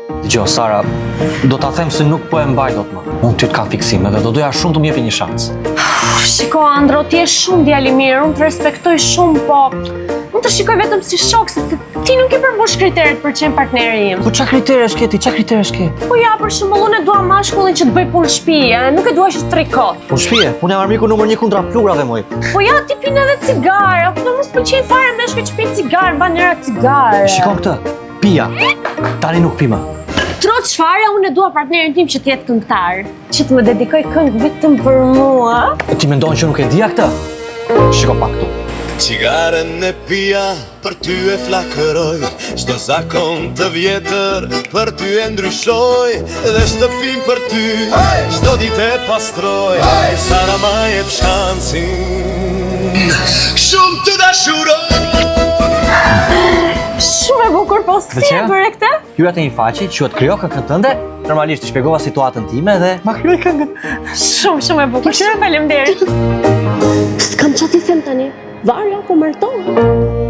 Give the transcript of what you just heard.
Dgjoj, Sara, do ta them se nuk po e mbaj dot më. Unë ty të kam fiksime dhe do doja shumë të më jepi një shans. Shiko, Andro, ti je shumë djalë i mirë, unë të respektoj shumë, po unë të shikoj vetëm si shok, sepse ti nuk i përmbush kriteret për qenë partneri im. Po ç'a kriteresh ke ti? Ç'a kriteresh ke? Po ja, për shembull, unë e dua mashkullin që të bëj punë shtëpi, nuk e dua që të trikot. Po shpije, unë jam armiku numër 1 kundra plugrave moj. Po ja, ti pin edhe cigarë, po mos pëlqej fare meshkë që pin cigarë, mban njëra cigarë. Shikon këtë, pija, tani nuk pi më. Trot çfarë, unë e dua partnerin tim që të jetë këngëtar, që të më dedikoj këngë vetëm për mua. Ti mendon që nuk e dija këtë? Shiko pak këtu. Cigaren e pija, për ty e flakëroj, çdo zakon të vjetër, për ty e ndryshoj, dhe shtëpin për ty, çdo ditë e pastroj, Sara ma jep shansin, shumë të dashuroj. Shumë e bukur, po si e bëre këtë? Hyra te një faqe, quhet Krijo këngën tënde, normalisht të shpjegova situatën time dhe ma krijoi këngën. Shumë e bukur, shumë faleminderit. S'kam çfarë t'i them tani. Varja po martohet.